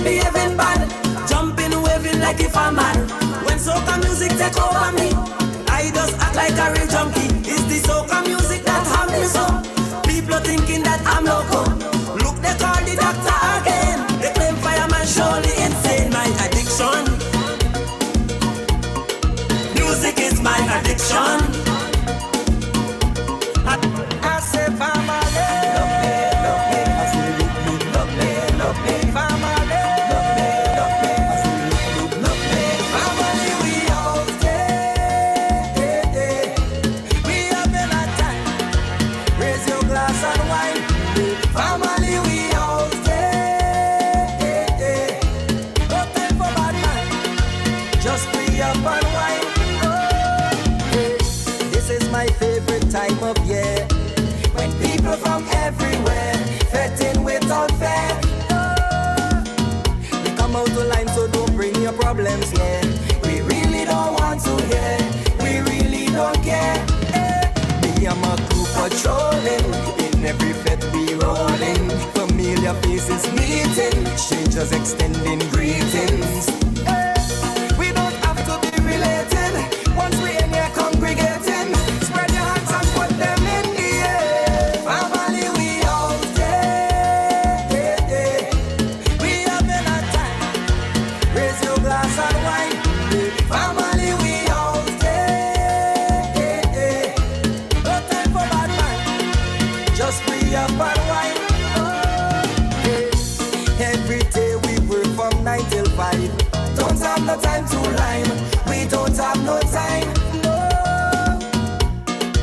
behaving bad, jumping, waving like if I'm mad. When soca music take over me, I just act like a real junkie. It's the soca music that have me so. People thinking that I'm loco. Look, they call the doctor again. They claim fireman surely insane. My addiction, music is my addiction. I say family, love me, love me. I say love me, love me. Family, love me, love me. I say love me. Family, we all stay. We having a time. Raise your glass and wine. Family, we all stay. No time for bad man. Just free up and wine. This is my favorite time of year, when people from everywhere fit in without fair. We come out to line, so don't bring your problems here. We really don't want to hear. We really don't care. Me and my crew patrolling, in every fete we rolling. Familiar faces meeting, strangers extending greetings. We don't have to be related. Once we in here congregating, spread your hands and put them in the air. Family, we all stay. We having a time. Raise your glass and wine. Family, we all stay. No time for bad man. Just free up and wine. Every day we work from 9 till 5. Don't have no time to rhyme. We don't have no time.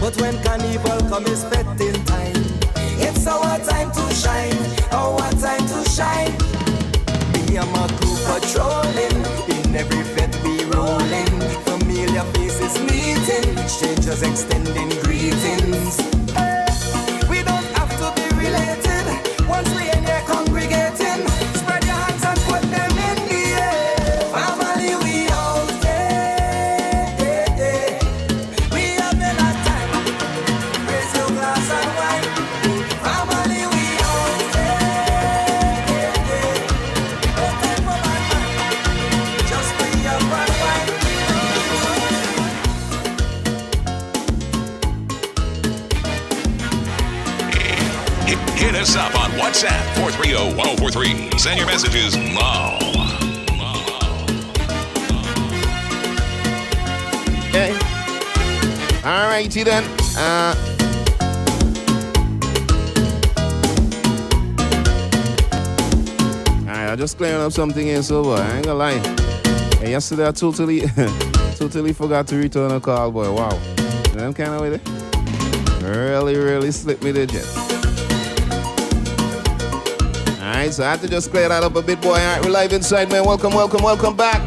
But when carnival comes, it's fetting time. It's our time to shine, our time to shine. Me and my crew patrolling, in every fete we rolling. Familiar faces meeting, strangers extending greetings. We don't have to be related. Once we in here congregating, spread your hands and put them in the air. Family, we all stay. We having a time. Raise your glass and wine. Family, we all stay. No time for bad man. Just free up and wine. Hit us up on WhatsApp 430-1043. Send your messages now. Okay. All righty then. Alright, I just clearing up something here, so boy, I ain't gonna lie. Hey, yesterday I totally forgot to return a call, boy. Wow. Them kind of way there. Really slipped me the jet. Alright, so I had to just clear that up a bit, boy. Alright, we're live inside, man. Welcome back.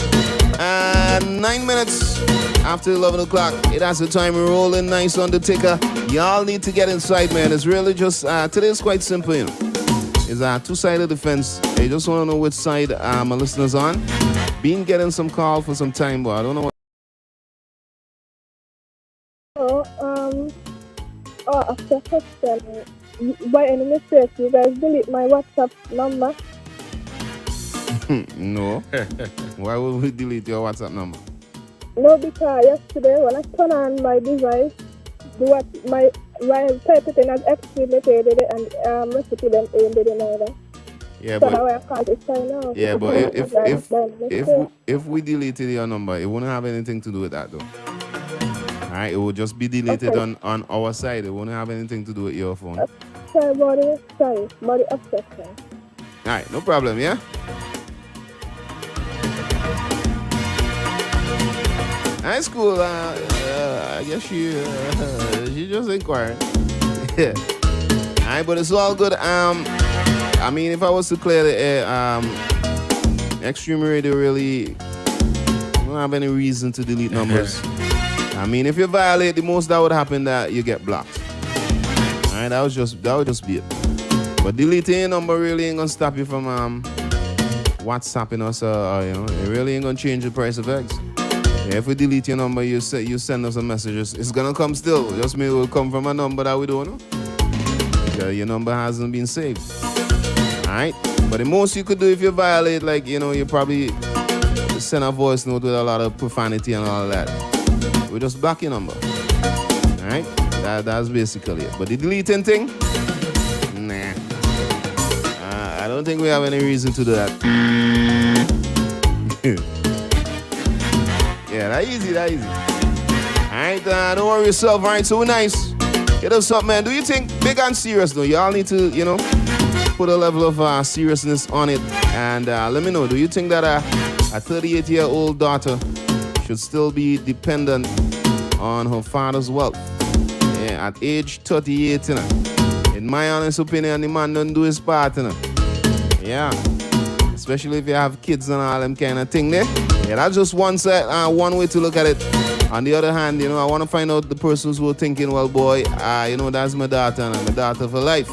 9 minutes after 11 o'clock. It has the time rolling nice on the ticker. Y'all need to get inside, man. It's really just, today is quite simple, you know. It's a two-sided defense. I just want to know which side my listeners on. Been getting some call for some time, but I don't know what. After question, by any mistake, you guys delete my WhatsApp number? No. Why would we delete your WhatsApp number? No, because yesterday when I turn on my device, my type it in as extremely and recipe them in the denier. Yeah, so but now I can't sign out. yeah, but if we deleted your number, it wouldn't have anything to do with that, though. Alright, it would just be deleted on our side. It wouldn't have anything to do with your phone. Sorry, body obsession. Alright, no problem, yeah? That's cool. I guess she just inquired. Yeah. Alright, but it's all good. I mean, if I was to clear the air, Extreme Radio really don't have any reason to delete numbers. I mean, if you violate, the most that would happen that you get blocked. Alright, that would just be it. But deleting your number really ain't gonna stop you from WhatsApping us, you know, it really ain't gonna change the price of eggs. Yeah, if we delete your number, you send us a message. It's gonna come still. Just maybe it will come from a number that we don't know. Yeah, your number hasn't been saved. Alright? But the most you could do if you violate, like, you probably send a voice note with a lot of profanity and all that. We just block your number. Alright? That's basically it. But the deleting thing? Nah. I don't think we have any reason to do that. Yeah, that easy. Alright, don't worry yourself. Alright, so we're nice. Get us up, man. Do you think big and serious though? Y'all need to, put a level of seriousness on it. And let me know, do you think that a 38-year-old daughter should still be dependent on her father's wealth? Yeah, at age 38, in my honest opinion, the man don't do his part, Yeah. Especially if you have kids and all them kind of thing there. Yeah, that's just one way to look at it. On the other hand, I want to find out the persons who are thinking, well, boy, that's my daughter and my daughter for life.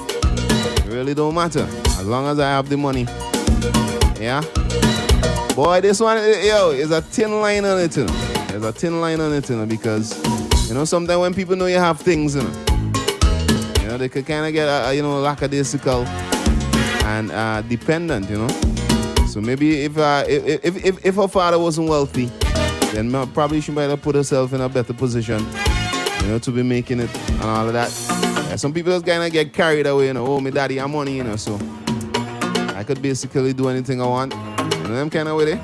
It really don't matter. As long as I have the money. Yeah? Boy, this one, is a thin line on it, There's a thin line on it, because, sometimes when people know you have things, they could kind of get, lackadaisical and dependent, So maybe if her father wasn't wealthy, then probably she might have put herself in a better position, to be making it and all of that. Yeah, some people just kind of get carried away, oh, my daddy have money, so I could basically do anything I want. Them kind of way there.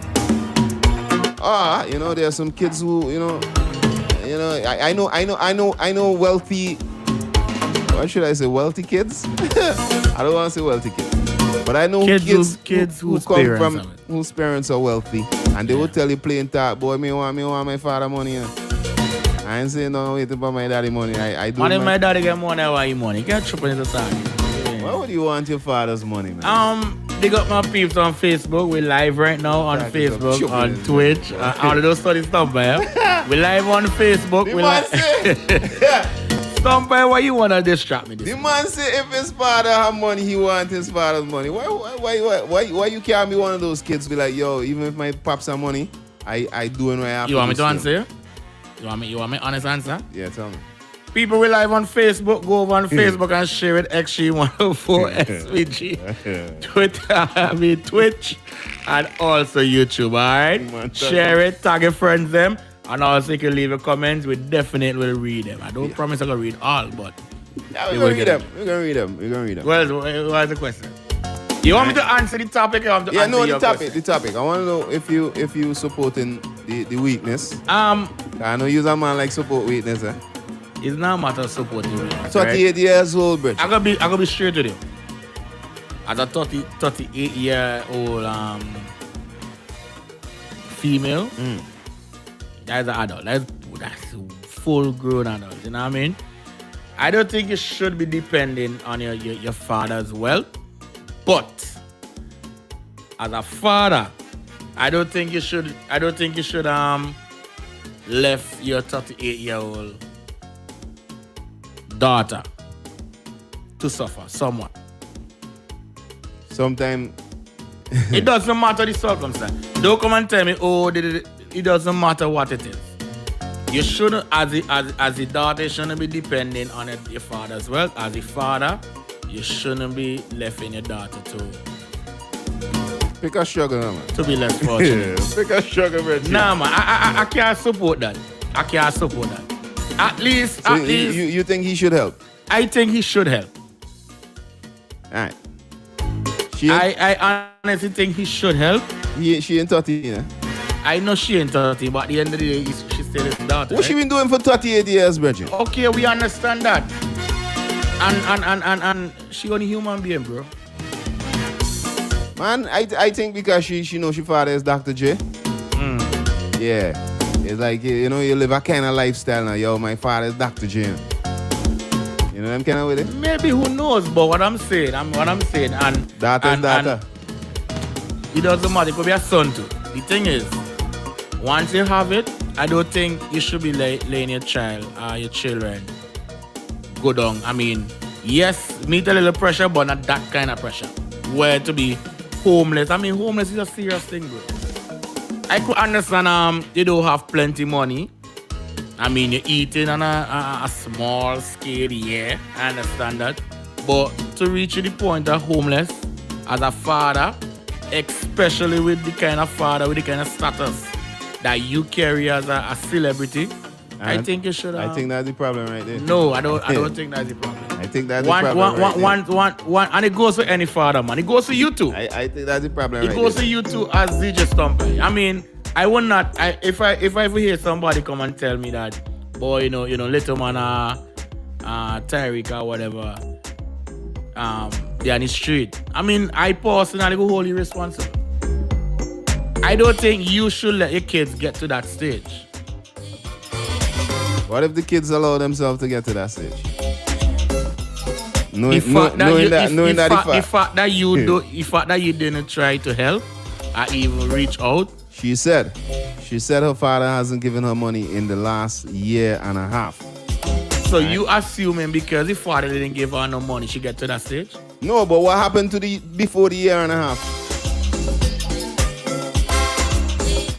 There are some kids who, I know wealthy, what should I say, wealthy kids? I don't want to say wealthy kids. But I know kids who come from whose parents are wealthy, and they will tell you plain talk, boy, me want my father money. I ain't saying no waiting for my daddy money. I do. If my daddy get money, I want his money. Get tripping in the side. Why would you want your father's money, man? They got my peeps on Facebook. We're live right now on Facebook, on Twitch, all of those study stuff, man. We're live on Facebook. The man say, Stumpy, why you wanna distract me? The man say if his father have money, he want his father's money. Why you can't be one of those kids be like, yo, even if my pops have money, I doing what I have to do. You want me to answer? You want me honest answer? Yeah, tell me. People we live on Facebook, go over on Facebook and share it XG104 SVG. Twitter, Twitch, and also YouTube, alright? Share it, tag your friends them, and also you can leave your comments. We definitely will read them. I don't promise I'm gonna read all, but yeah, we're gonna read them. What's the question? You want me to answer the topic or to answer your question? The topic. I want to know if you supporting the weakness. I know you're a man like support weakness, eh? It's not a matter of supporting me. 38 years old, bro. I gotta be straight with you. As a 38-year-old female, that's an adult. That's full-grown adult. You know what I mean? I don't think you should be depending on your father's wealth, but as a father, I don't think you should left your 38-year-old daughter to suffer somewhat. Sometimes it doesn't matter the circumstance. Don't come and tell me, it doesn't matter what it is. You shouldn't, as a daughter, you shouldn't be depending on your father's wealth. As a father, you shouldn't be left in your daughter pick a struggle, man. To be less fortunate. Pick a struggle, bro. Nah, man, I can't support that. At least. You think he should help? I think he should help. Alright. I honestly think he should help. She ain't 30, you know? I know she ain't 30, but at the end of the day, she's still his daughter. What she been doing for 38 years, Bridget? Okay, we understand that. And she only human being, bro. Man, I think because she knows she father is Dr. J. Yeah. It's like, you live a kind of lifestyle now. Yo, my father is Dr. J. You know them kind of with it? Maybe, who knows, but what I'm saying, and data. It doesn't matter, it could be a son too. The thing is, once you have it, I don't think you should be letting your child or your children go down. I mean, yes, meet a little pressure, but not that kind of pressure. Where to be homeless. I mean, homeless is a serious thing, bro. I could understand you don't have plenty money. I mean, you're eating on a small scale, yeah. I understand that. But to reach the point of homeless, as a father, especially with the kind of father, with the kind of status that you carry as a celebrity, I think you should. I think that's the problem right there. No, I don't think that's the problem. I think that's the problem. And it goes to any father, man. It goes to you too. I think that's the problem. It goes to you too as DJ Stumpy. I mean, I would not. If I ever hear somebody come and tell me that, boy, you know, little man, Tyreek or whatever, they're on the street. I mean, I personally go wholly responsible. I don't think you should let your kids get to that stage. What if the kids allow themselves to get to that stage? The fact that you didn't try to help or even reach out. She said her father hasn't given her money in the last year and a half. So you assuming because the father didn't give her no money, she get to that stage? No, but what happened to before the year and a half?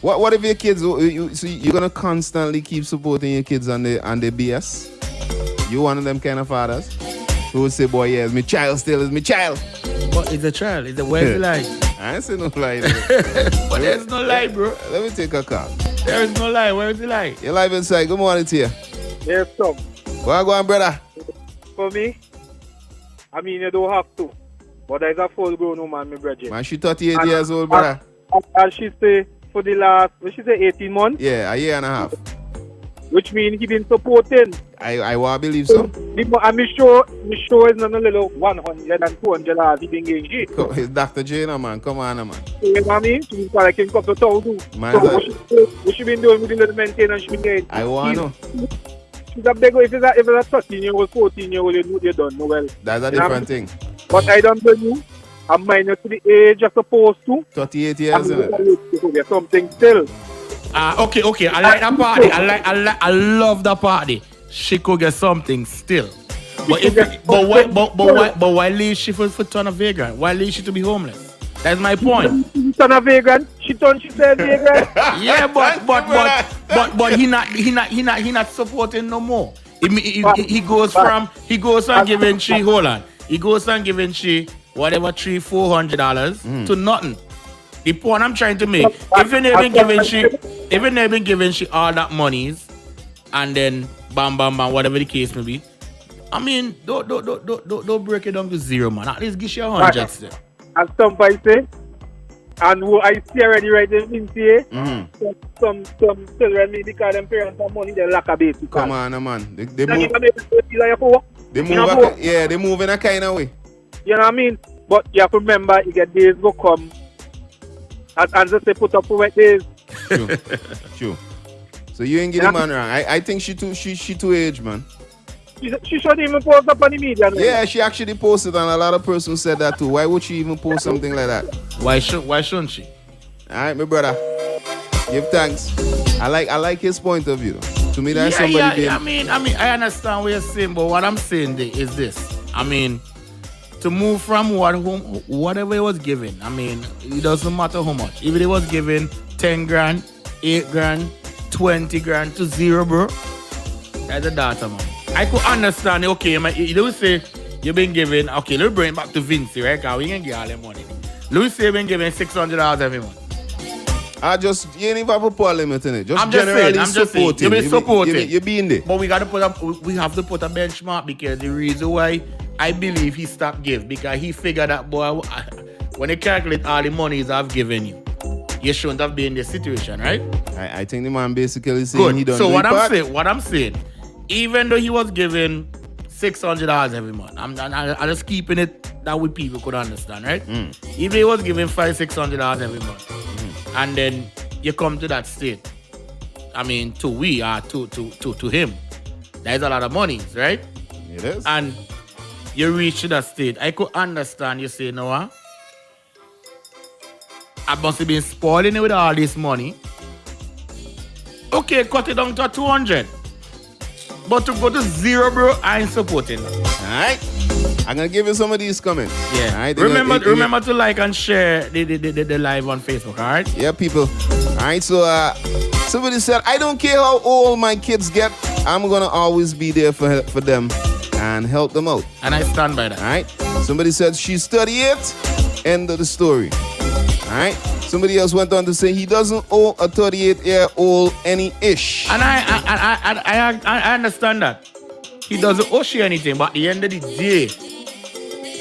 What if your kids? So you're gonna constantly keep supporting your kids on the BS? You one of them kind of fathers who would say, "Boy, yeah, it's my child still is my child." But it's a child. Where's the lie? I ain't say no lie. But there's no lie, bro. Let me take a call. There is no lie. Where's the lie? You're live inside. Good morning to you. Yes, Tom. Go on, brother. For me, I mean, you don't have to. But there's a full-grown woman, my brother. Man, she 38 years old, brother. And she say for the last, what she say, 18 months? Yeah, a year and a half. Which means he been supporting. I want to believe so. I'm sure it's not a little 100 and 200 dollars he been getting shit. It's Dr. Jana, man. Come on, man. You know what I mean? She's like a couple of thousand. Man, so what she been doing with the little maintenance she been getting? I want to know. She's a big, if it's a 13-year-old, 14-year-old, you don't know well. That's a different thing. But I don't tell you, I'm minor to the age you're supposed to. 38 years, isn't it? Something still. Okay. I like that party. I love that party. She could get something still. But why leave she for ton of vagrant? Why leave she to be homeless? That's my point. Ton of vagrant. She said vagrant. Yeah, but he not supporting no more. He goes from giving she hold on. He goes on giving she whatever $300-400 to nothing. The point I'm trying to make, if you're not been giving she all that monies, and then bam, whatever the case may be, I mean, don't break it down to zero, man. At least give she 100 still. And somebody say, and who I see already right there in here, some children maybe because them parents have money, they lack a baby. Come on, man. They move in a kind of way. You know what I mean? But you have to remember, you get days will come. And just say put up for wet days. True. So you ain't getting man wrong. I think she too aged, man. She shouldn't even post up on the media. Yeah, she actually posted, and a lot of persons said that too. Why would she even post something like that? Why shouldn't she? All right, my brother. Give thanks. I like his point of view. To me, that's somebody. I mean, I understand what you're saying, but what I'm saying is this. I mean, to move from whatever he was given, I mean, it doesn't matter how much. If it was given 10 grand, 8 grand, 20 grand to zero, bro, that's a data, man. I could understand, okay, you don't say you've been given, okay, let's bring it back to Vinci, right? Because we can get all that money. Let's say you've been given $600 every month. You ain't even have a poor limit in it. I'm just saying, you've been supporting. You've been there. But we have to put a benchmark, because the reason why I believe he stopped give, because he figured that, boy, when you calculate all the monies I've given you, you shouldn't have been in this situation, right? I think the man basically saying good. He don't so do what I'm saying, even though he was given $600 every month, I'm just keeping it that way people could understand, right? Even he was given $500-600 every month, and then you come to that state, I mean, to him, there's a lot of money, right? It is. And you reach to that state, I could understand you say, no, I must have been spoiling it with all this money. Okay, cut it down to 200. But to go to zero, bro, I ain't supporting that. Alright. I'm gonna give you some of these comments. Yeah. Alright. Remember to like and share the live on Facebook, alright? Yeah, people. Alright, so somebody said, I don't care how old my kids get, I'm gonna always be there for them and help them out. And I stand by that. Alright. Somebody said she's 38 End of the story. All right. Somebody else went on to say he doesn't owe a 38-year-old any ish. And I understand that. He doesn't owe you anything, but at the end of the day,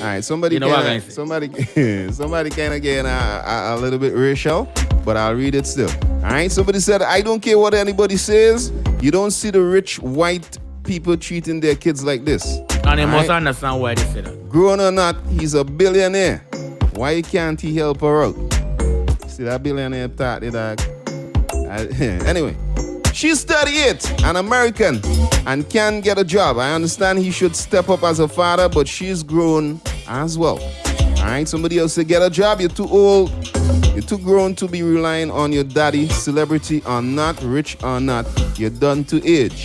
All right, somebody You know what I'm somebody kind of getting a little bit racial, but I'll read it still. All right, somebody said, I don't care what anybody says. You don't see the rich white people treating their kids like this. and you All must right? understand why they say that. Grown or not, he's a billionaire. Why can't he help her out? See that billionaire thought it anyway. She's 38, an American, and can get a job. I understand he should step up as a father, but she's grown as well. All right, somebody else say, get a job. You're too old. You're too grown to be relying on your daddy, celebrity or not, rich or not. You're done to age.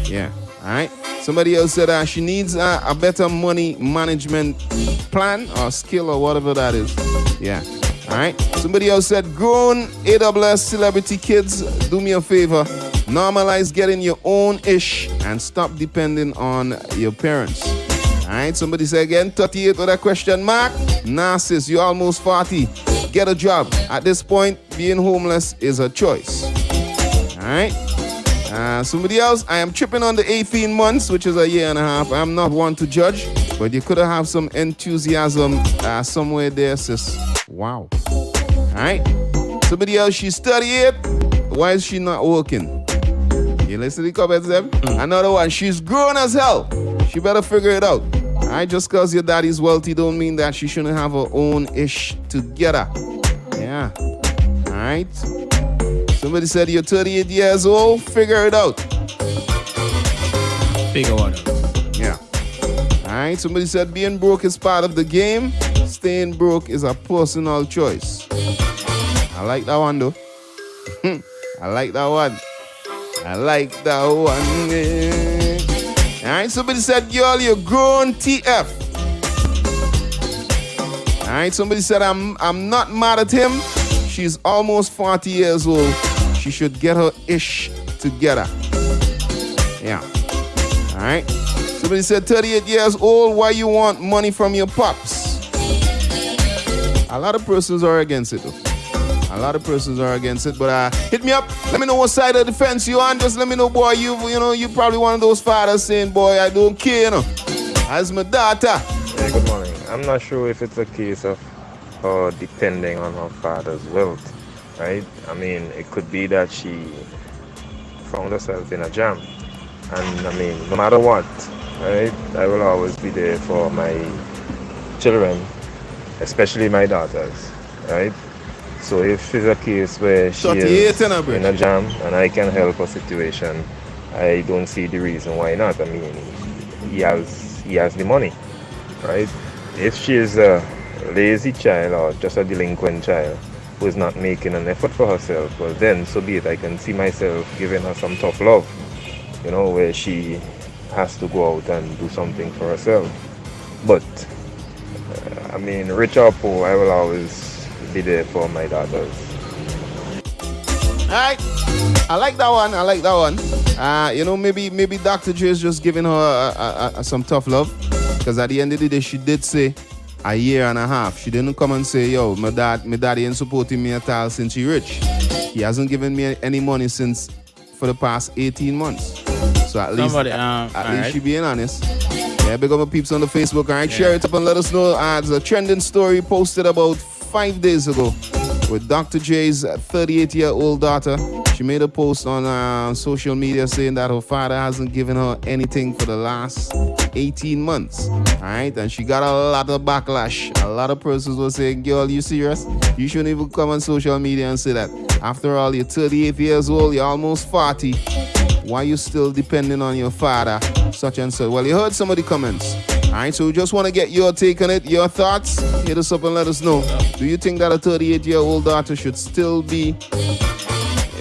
Yeah, all right. Somebody else said she needs a better money management plan or skill or whatever that is. Yeah. All right. Somebody else said, grown AWS celebrity kids, do me a favor. Normalize getting your own ish and stop depending on your parents. All right. Somebody said again, 38 with a question mark. Nah, sis, you're almost 40. Get a job. At this point, being homeless is a choice. All right. Somebody else, I am tripping on the 18 months, which is a year and a half. I'm not one to judge, but you could have some enthusiasm somewhere there, sis. Wow. All right. Somebody else, she's 38. Why is she not working? You listen to the comments, Zeb? Another one, she's grown as hell. She better figure it out. All right, just because your daddy's wealthy don't mean that she shouldn't have her own ish together. Yeah. All right. Somebody said you're 38 years old, figure it out. Figure what out. Yeah. All right, somebody said being broke is part of the game. Staying broke is a personal choice. I like that one, though. I like that one. I like that one. Yeah. All right, somebody said, girl, you're grown TF. All right, somebody said, I'm not mad at him. She's almost 40 years old. She should get her ish together. Yeah. All right. Somebody said 38 years old. Why you want money from your pops? A lot of persons are against it, though. A lot of persons are against it. But hit me up. Let me know what side of the fence you on. Just let me know, boy. You probably one of those fathers saying, boy, I don't care, you know. As my daughter. Hey, good morning. I'm not sure if it's a case of her depending on her father's wealth, right? I mean, it could be that she found herself in a jam. And I mean, no matter what, right, I will always be there for my children, especially my daughters, right? So if it's a case where she is in a jam and I can help her situation, I don't see the reason why not. I mean, he has the money, right? If she is a lazy child or just a delinquent child who is not making an effort for herself, well then so be it. I can see myself giving her some tough love, you know, where she has to go out and do something for herself. But I mean, rich or poor, I will always be there for my daughters. Alright. I like that one. I like that one. You know, maybe Dr. J is just giving her some tough love. Because at the end of the day, she did say a year and a half. She didn't come and say, yo, my daddy ain't supporting me at all since he rich. He hasn't given me any money for the past 18 months. So at least she being honest. Yeah, big up my peeps on the Facebook. All right, share it up and let us know. There's a trending story posted about 5 days ago with Dr. J's 38-year-old daughter. She made a post on social media saying that her father hasn't given her anything for the last 18 months. All right, and she got a lot of backlash. A lot of persons were saying, girl, you serious? You shouldn't even come on social media and say that. After all, you're 38 years old, you're almost 40. Why you still depending on your father? Such and such. Well, you heard some of the comments. All right, so we just want to get your take on it, your thoughts. Hit us up and let us know. Do you think that a 38-year-old daughter should still be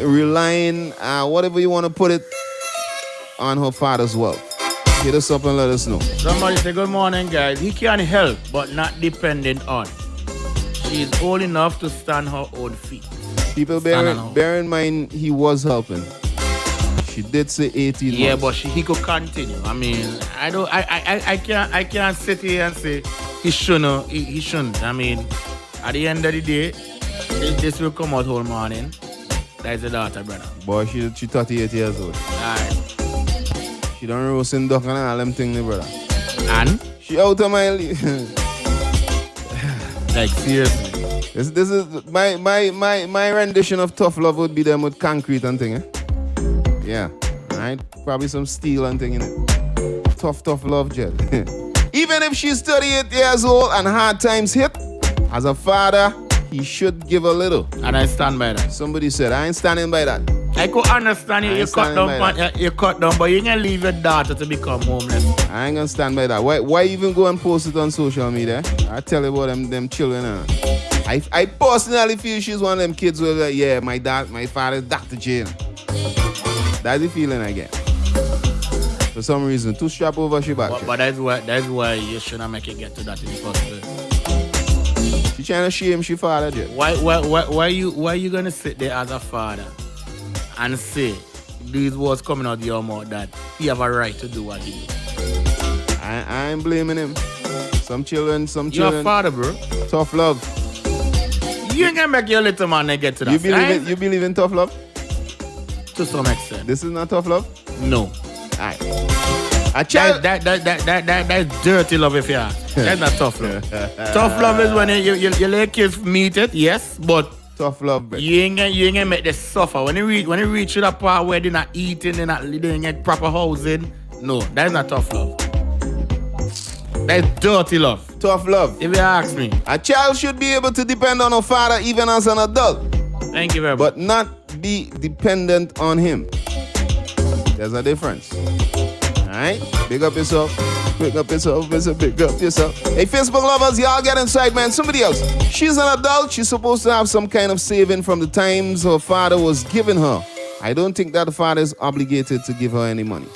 relying, whatever you want to put it, on her father's wealth? Hit us up and let us know. Somebody say, good morning, guys. He can help, but not dependent on. She is old enough to stand her own feet. People bear in mind he was helping. She did say 18 months. Yeah, but he could continue. I mean, I can't sit here and say he shouldn't. He shouldn't. I mean, at the end of the day, this will come out whole morning. That's the daughter, brother. Boy, she 38 years old. Alright. She done roasting duck and all them things, brother. And? She out of my league. Like, seriously. This is my rendition of tough love would be them with concrete and thing, eh? Yeah. Alright? Probably some steel and thing in it. Tough love, Jed. Even if she's 38 years old and hard times hit, as a father, he should give a little. And I stand by that. Somebody said, I ain't standing by that. I could understand you cut down, but you ain't gonna leave your daughter to become homeless. I ain't gonna stand by that. Why even go and post it on social media? I tell you about them children. I personally feel she's one of them kids where like, yeah, my father's Dr. J. That's the feeling I get. For some reason, too strap over she back. But that's why you shouldn't make it get to that in the first place. She trying to shame she father, J. Why you gonna sit there as a father and say these words coming out of your mouth that he have a right to do what he do? I ain't blaming him. Some children. You're a father, bro. Tough love. You ain't gonna make your little man get to that. You believe in tough love? To some extent. This is not tough love? No. Alright. A child. That's dirty love if you ask. That's not tough love. Tough love is when you let kids meet it, yes, but tough love, baby. You ain't gonna make them suffer. When you reach to that part where they're not eating, they ain't get proper housing, no, that's not tough love. That's dirty love. Tough love. If you ask me. A child should be able to depend on a father even as an adult. Thank you very much. But not be dependent on him. There's a difference. Alright? Big up yourself. Big up yourself. Big up yourself. Hey, Facebook lovers, y'all get inside, man. Somebody else. She's an adult. She's supposed to have some kind of saving from the times her father was giving her. I don't think that the father is obligated to give her any money.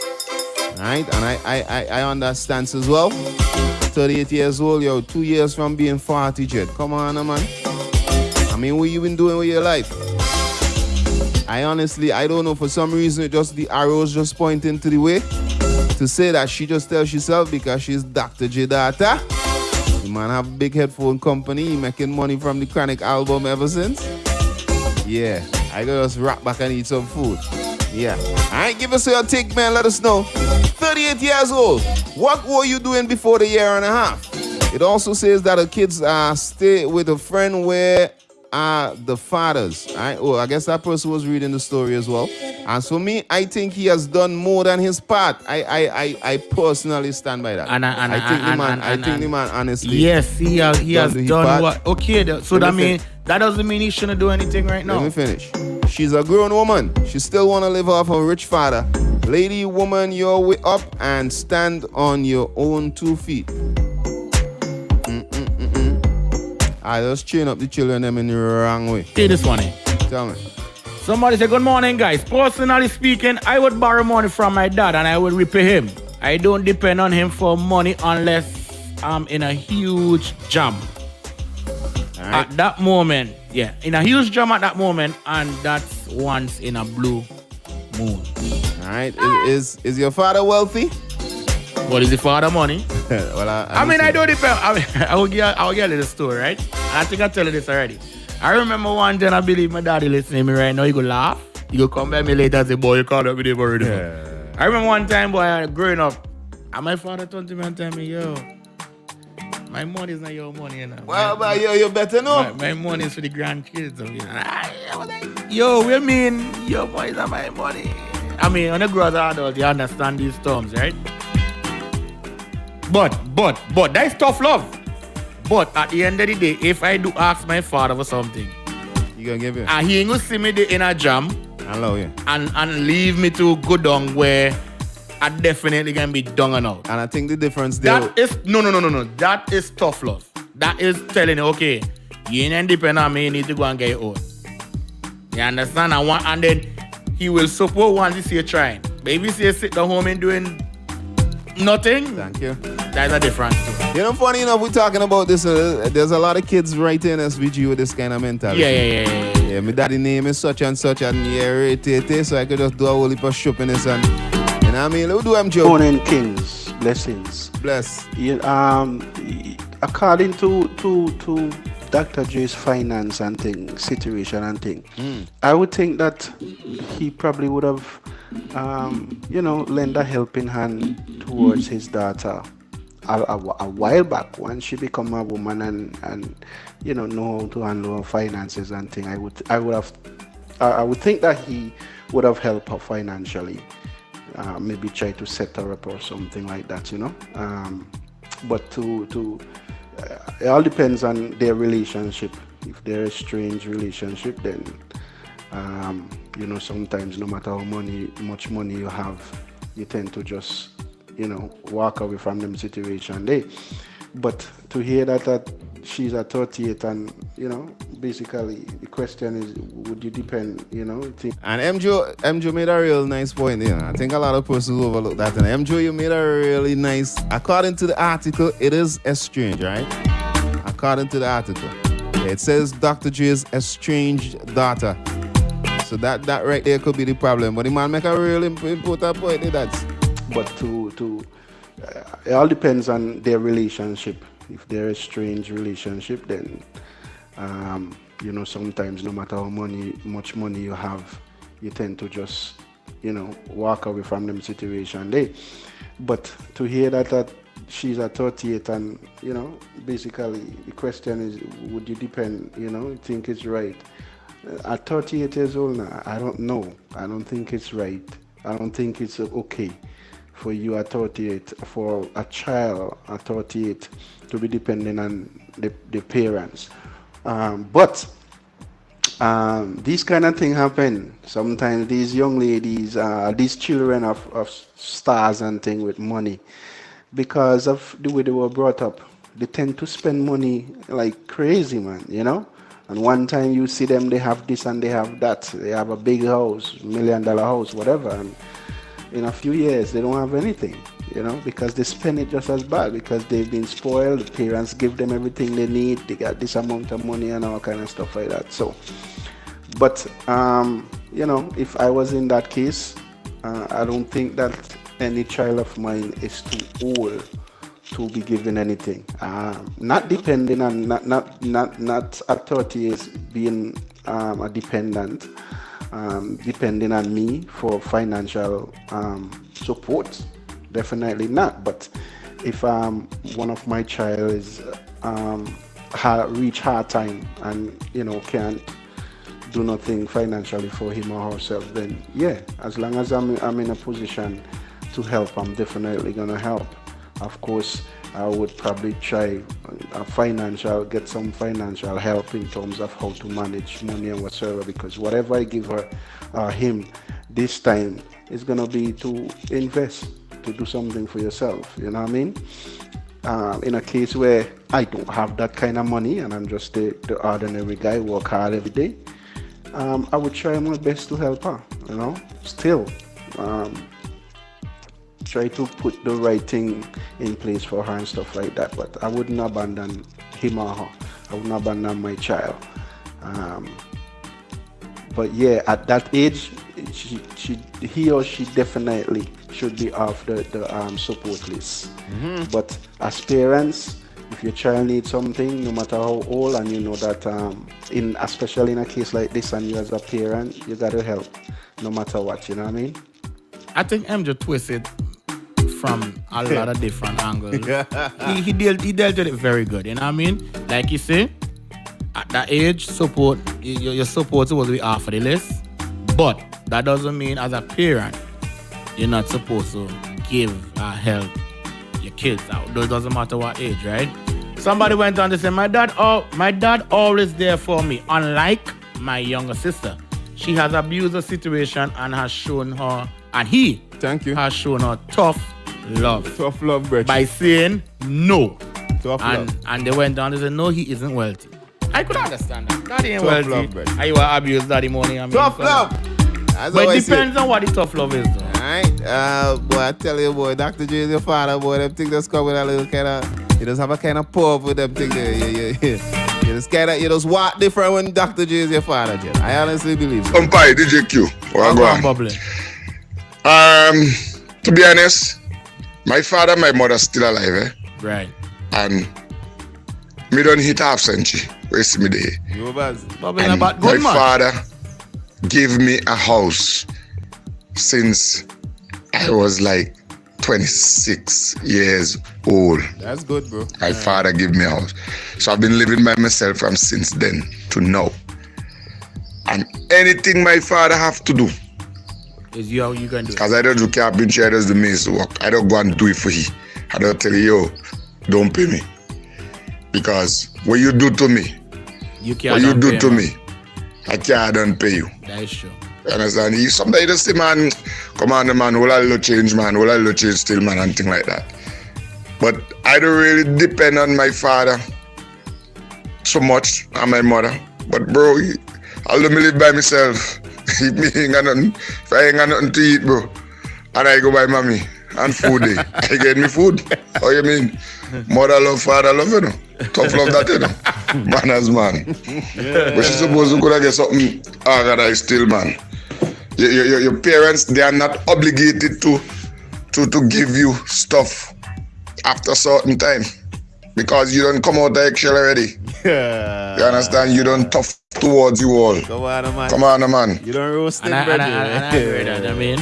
Alright? And I understand as well. 38 years old, yo, 2 years from being 40, Jed. Come on, man. I mean, what you been doing with your life? I don't know. For some reason, just the arrows just pointing to the way to say that she just tells herself because she's Dr. J daughter. The man have a big headphone company. He making money from the Chronic album ever since. Yeah, I gotta just rock back and eat some food. Yeah. Alright, give us your take, man. Let us know. 38 years old. What were you doing before the year and a half? It also says that the kids stay with a friend where the fathers. Right? Oh, I guess that person was reading the story as well. And for me, I think he has done more than his part. I personally stand by that. I think the man honestly. Yes, he has done what? Okay, so that doesn't mean he shouldn't do anything right now. Let me finish. She's a grown woman. She still want to live off a rich father. Lady, woman, you're way up and stand on your own 2 feet. I just chain up the children them in the wrong way. Say this one. Tell me. Somebody say, good morning, guys. Personally speaking, I would borrow money from my dad and I would repay him. I don't depend on him for money unless I'm in a huge jam. Right. At that moment, in a huge jam at that moment, and that's once in a blue moon. All right. Is your father wealthy? What is the father money? Well, I don't depend. I will get a little story, right? And I think I tell you this already. I remember one day, and I believe my daddy listening to me right now. He go laugh. He go come back me later and say, boy, you called up with him already. Yeah. I remember one time, boy, growing up, and my father turned to me and told me, yo, my money is not your money, you know. Well, but you better know. My money is for the grandkids. I was like, yo, what you mean your money is not my money? I mean, when you grow as an adult, you understand these terms, right? But that's tough love. But at the end of the day, if I do ask my father for something, you gonna give it? And he ain't gonna see me in a jam. I love you. And leave me to go down where I definitely gonna be down and out. And I think the difference there. No. That is tough love. That is telling you, okay, you ain't independent on me, you need to go and get your own. You understand? And then he will support once you see you trying. Baby say sit down home and doing nothing. Thank you. That's a difference too. You know, funny enough, we're talking about this. There's a lot of kids right in SVG with this kind of mentality. Yeah. My daddy name is such and such, and so I could just do a whole heap of shoppiness and you know what I mean? We'll do them joke. Morning, kings, blessings. Bless. I according to Dr. J's finance and thing, situation and thing, I would think that he probably would have, lend a helping hand towards his daughter a while back when she become a woman and know how to handle her finances and thing. I would think that he would have helped her financially, maybe try to set her up or something like that, but it all depends on their relationship. If they're a strange relationship, then sometimes no matter how much money you have, you tend to just walk away from them situation there. But to hear that she's at 38 and basically the question is, would you depend, think. And MJ made a real nice point. I think a lot of persons overlook that. And MJ, you made a really nice. According to the article, it is estranged, right? According to the article, it says Dr. J's estranged daughter. So that right there could be the problem. But the man make a real important point. That's. But it all depends on their relationship. If they're a strange relationship, then sometimes no matter how much money you have, you tend to just walk away from them situation there. But to hear that she's at 38 and basically the question is, would you depend? Think it's right? At 38 years old now, I don't know. I don't think it's right. I don't think it's okay for you at 38, for a child at 38 to be dependent on the parents. But these kind of things happen. Sometimes these young ladies, these children of stars and things with money, because of the way they were brought up, they tend to spend money like crazy, man, And one time you see them, they have this and they have that. They have a big house, $1 million house, whatever. And in a few years, they don't have anything, because they spend it just as bad because they've been spoiled. The parents give them everything they need. They got this amount of money and all kind of stuff like that. So, but, if I was in that case, I don't think that any child of mine is too old to be given anything. Not depending on, not at 30 years being a dependent. Depending on me for financial support, definitely not. But if one of my child is reach hard time and can't do nothing financially for him or herself, then yeah, as long as I'm in a position to help, I'm definitely gonna help. Of course, I would probably try get some financial help in terms of how to manage money and whatsoever, because whatever I give her or him this time is going to be to invest, to do something for yourself, you know what I mean? In a case where I don't have that kind of money and I'm just the ordinary guy, work hard every day, I would try my best to help her, still. Try to put the right thing in place for her and stuff like that, but I wouldn't abandon him or her. I wouldn't abandon my child. But yeah, at that age, he or she definitely should be off the support list. Mm-hmm. But as parents, if your child needs something, no matter how old, and you know that especially in a case like this, and you as a parent, you gotta help, no matter what. You know what I mean? I think MJ twisted from a lot of different angles. he dealt with it very good. You know what I mean? Like you say, at that age, support your support supposed to be off of the list, but that doesn't mean as a parent you're not supposed to give help your kids out. It doesn't matter what age, right? Somebody went on to say, my dad always there for me, unlike my younger sister. She has abused the situation and has shown her, and he has shown her tough love. Tough love, bro. By saying no. Tough love. And they went down and said, no, he isn't wealthy. I could understand that. Daddy ain't tough wealthy. Love, bro. And you abuse daddy money. Tough love. But it depends on what the tough love is, though. Alright, boy, I tell you, boy, Dr. J is your father, boy. Them things just come with a little kind of, you just have a kind of pub with them things there. Yeah. You just walk different when Dr. J is your father, J. I honestly believe so. Umpire, DJ Q. Go on, bubbling. To be honest, my father and my mother still alive, Right. And Me don't hit half century. Where's me there? You buzz. Bobbing about good My man. father gave me a house since I was like 26 years old. That's good, bro. My father gave me a house. So I've been living by myself from since then to now. And anything my father have to do, Is you how you can do it. because I don't do carpentry, I just do mason work. I don't go and do it for he. I don't tell you, yo, don't pay me. Because what you do to me, You can't what you do pay to him. me, I can't don't pay you. That is true. You understand? Sometimes you just say, man, come on, man, whole lot change, man, whole lot change still, man, and things like that. But I don't really depend on my father so much, and my mother. But bro, although me live by myself, if me ain't got nothing, if I ain't got nothing to eat, bro, and I go by mommy and food day, I get me food. How you mean? Mother love, father love, you know. Tough love that, you know. Man as man. But she suppose you could have get something organized still, man. Your parents, they are not obligated to give you stuff after a certain time. Because you don't come out the eggshell already. Yeah. You understand? You don't tough towards you all. Come on, man. Come on, man. You don't roast them, And brother. I agree with that. I mean,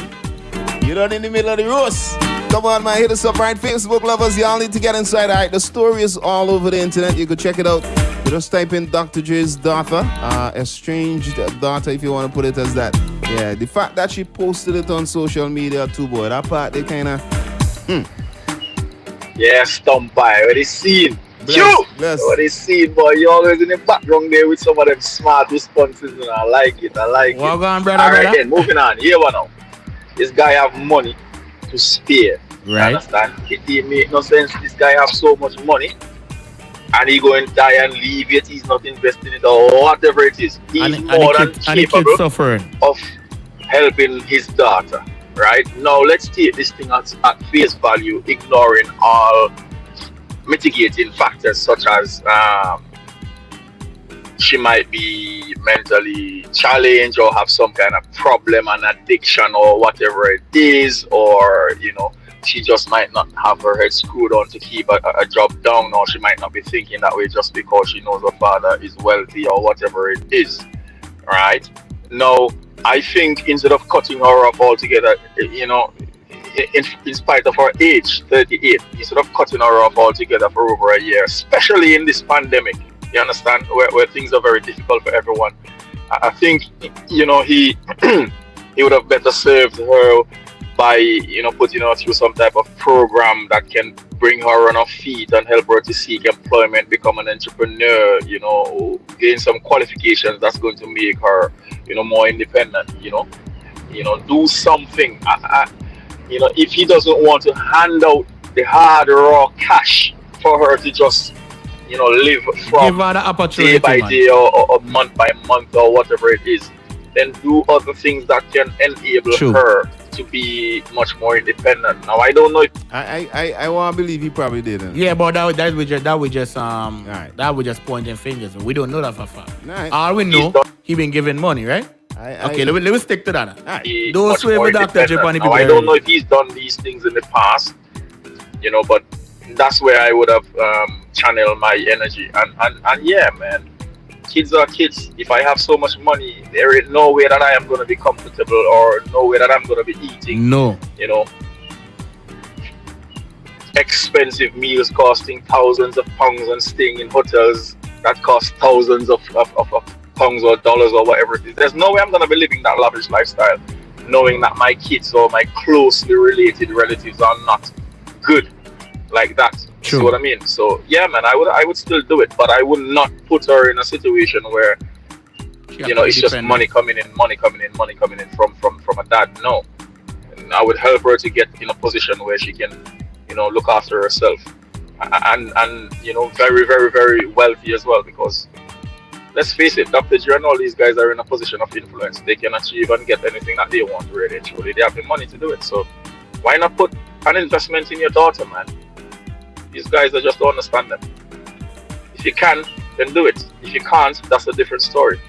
You don't in the middle of the roast. Come on, man. Hit us up, right? Facebook lovers, y'all need to get inside. All right, the story is all over the internet. You can check it out. You just type in Dr. Dre's daughter, estranged daughter, if you want to put it as that. Yeah, the fact that she posted it on social media too, boy, that part, they kind of... Yeah, stump by. What they seen? Bless, You! bless. What they seen, boy? You always in the background there with some of them smart responses, and I like it. I like well it. gone, brother, All right, brother. then, moving on. Here we now. This guy have money to spare. You Right. understand? It make no sense. This guy have so much money, and he go and die and leave it. He's not investing it or whatever it is. He's And more the than kid capable suffering. of helping his daughter. Right now, let's take this thing at face value, ignoring all mitigating factors such as she might be mentally challenged or have some kind of problem, an addiction or whatever it is, or she just might not have her head screwed on to keep a job down, or she might not be thinking that way just because she knows her father is wealthy or whatever it is. Right now, I think instead of cutting her off altogether, in spite of her age, 38, instead of cutting her off altogether for over a year, especially in this pandemic, you understand, where things are very difficult for everyone, I think, he he would have better served her by, putting her through some type of program that can bring her on her feet and help her to seek employment, become an entrepreneur, gain some qualifications that's going to make her, more independent, do something. If he doesn't want to hand out the hard raw cash for her to just, live from Give her the opportunity, day by man. day or month by month or whatever it is, then do other things that can enable True. her to be much more independent. Now, I don't know if I want to believe he probably didn't. Yeah, but that we just pointing fingers. We don't know that for a fact. Right. All we know, he been giving money, right? Okay, let me stick to that. All right. be Those much who more ever Dr. J independent. on the Now, people I don't already. know if he's done these things in the past, but that's where I would have channeled my energy. And yeah, man, kids are kids. If I have so much money, there is no way that I am going to be comfortable or no way that I'm going to be eating, No. expensive meals costing thousands of pounds and staying in hotels that cost thousands of pounds or dollars or whatever it is. There's no way I'm going to be living that lavish lifestyle knowing that my kids or my closely related relatives are not good like that. True. See what I mean? So yeah, man, I would still do it, but I would not put her in a situation where it's just money coming in from a dad. No, and I would help her to get in a position where she can look after herself and very, very, very wealthy as well, because let's face it, Dr. J and all these guys are in a position of influence. They can achieve and get anything that they want, really. Truly, they have the money to do it. So why not put an investment in your daughter, man? These guys are just don't understand them. If you can, then do it. If you can't, that's a different story.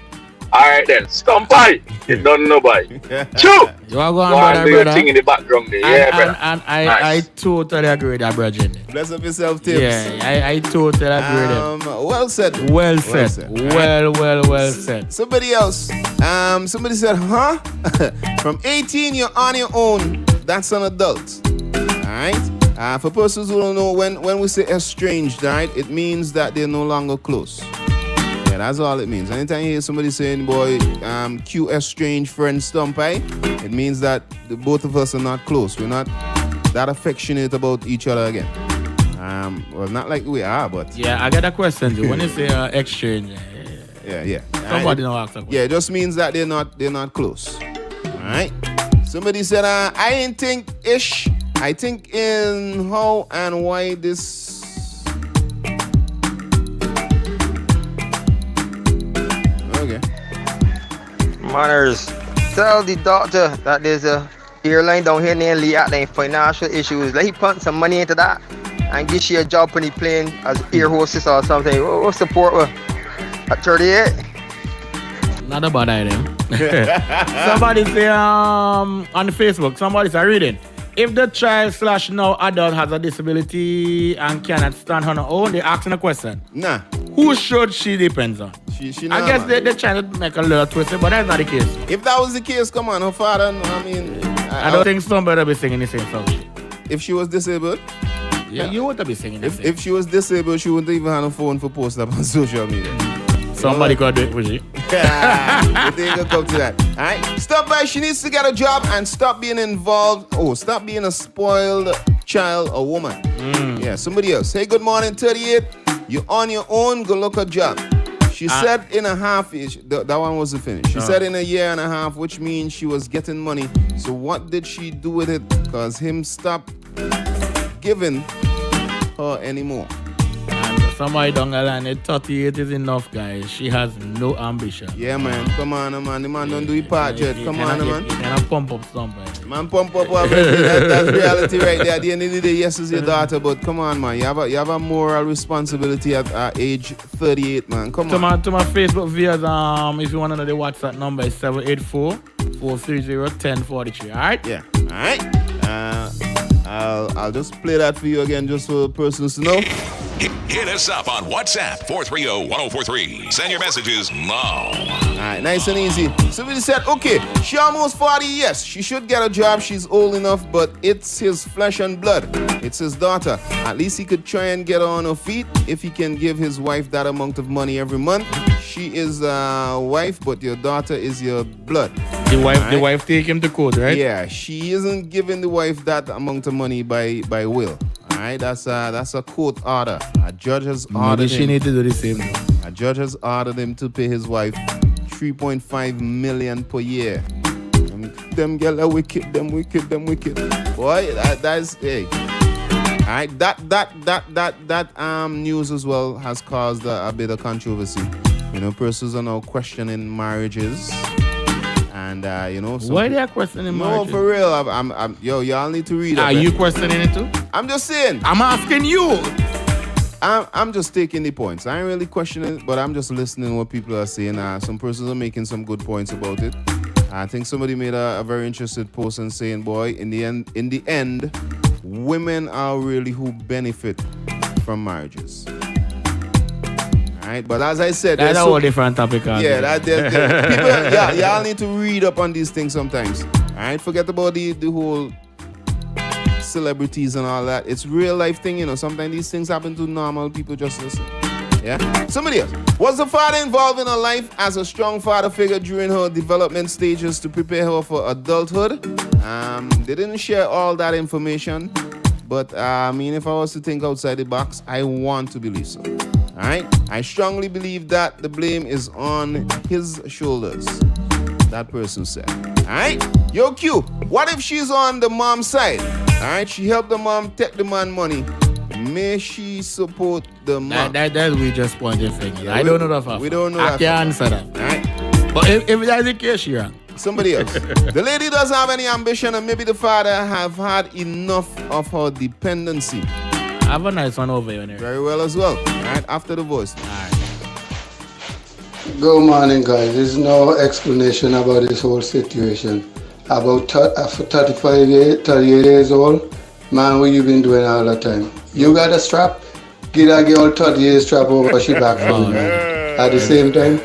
Alright then, Stumpy. You don't know boy. Choo! You are going, Go and brother, do your brother. thing in the background there. Yeah, brother. And I Nice. totally agree with that, brother. Bless up yourself, Tips. Yeah, I totally agree with him. Well said. Well said. Well said. Somebody else. Somebody said, huh? From 18, you're on your own. That's an adult. Alright? For persons who don't know, when we say estranged, right, it means that they're no longer close. Yeah, that's all it means. Anytime you hear somebody saying, boy, Q estranged friend Stumpy, it means that the both of us are not close. We're not that affectionate about each other again. Well, not like we are, but... Yeah, I got a question too. When you say exchange, Yeah. somebody don't ask that. Yeah, it just means that they're not close. Alright? Somebody said, I ain't think ish. I think in how and why this. Okay. Manners, tell the doctor that there's a airline down here named Lee Atline financial issues. Let him put some money into that and get you a job on the plane as air hostess or something. What support with at 38? Not a bad idea. Somebody say on Facebook, somebody say reading. If the child / now adult has a disability and cannot stand on her own, they asking a question. Nah. Who should she depends on? She I guess they're trying to make a little twist, but that's not the case. If that was the case, come on, her father, I mean... I don't think somebody will be singing the same song. If she was disabled? Yeah, you wouldn't be singing the same. If she was disabled, she wouldn't even have a phone for post up on social media. Somebody could do it with you. Yeah, they ain't gonna come to that. Alright? Stop by, she needs to get a job and stop being involved. Stop being a spoiled child or woman. Yeah, somebody else. Hey, good morning, 38. You're on your own, go look a job. She said in a half, that one wasn't finished. She said in a year and a half, which means she was getting money. So what did she do with it? Because him stopped giving her anymore. Somebody down the line, 38 is enough, guys. She has no ambition. Yeah, man. Come on, man. The man don't do his part yet. Come on, man. You cannot pump up somebody. Man, pump up everything. That's reality right there. At the end of the day, yes, it's your daughter, but come on, man. You have a moral responsibility at age 38, man. Come on. To my Facebook viewers, if you want to know the WhatsApp number, is 784-430-1043. All right? Yeah. All right. I'll just play that for you again, just for persons to know. Hit us up on WhatsApp 430-1043. Send your messages now. Alright, nice and easy. Somebody said, okay, she almost 40, yes, she should get a job, she's old enough, but it's his flesh and blood. It's his daughter. At least he could try and get her on her feet if he can give his wife that amount of money every month. She is a wife, but your daughter is your blood. The wife take him to court, right? Yeah, she isn't giving the wife that amount of money by will. Alright, that's a court order. A judge has ordered Maybe she need to do the same. A judge has ordered him to pay his wife $3.5 million per year. Them girls are wicked, them wicked. Boy, that's hey. Alright, that news as well has caused a bit of controversy. You know, persons are now questioning marriages. And you know, why they are questioning marriage? No, for real. I'm y'all need to read. Are you questioning it too? I'm just saying. I'm asking you. I'm just taking the points. I ain't really questioning it, but I'm just listening what people are saying. Some persons are making some good points about it. I think somebody made a very interesting post and saying, boy, in the end, women are really who benefit from marriages. Right? But as I said, that's a whole different topic. Yeah, people, y'all need to read up on these things sometimes. All right, forget about the whole celebrities and all that. It's real life thing, you know. Sometimes these things happen to normal people. Just listen. Yeah. Somebody else. Was the father involved in her life as a strong father figure during her development stages to prepare her for adulthood? They didn't share all that information, but I mean, if I was to think outside the box, I want to believe so. Alright? I strongly believe that the blame is on his shoulders. That person said. Alright? Yo, Q, what if she's on the mom's side? Alright? She helped the mom take the man money. May she support the mom? That we just pointed fingers. Yeah, I don't know that. We don't know that. I can't answer that. Alright? But if that's the case, she wrong. Somebody else. The lady doesn't have any ambition, and maybe the father have had enough of her dependency. Have a nice one over here. Very well as well. All right, after the voice. All right. Good morning, guys. There's no explanation about this whole situation. About 35 years, 38 years old, man, what you been doing all the time? You got a strap? Get that girl 30 years strap over she back for you, man. At the same time,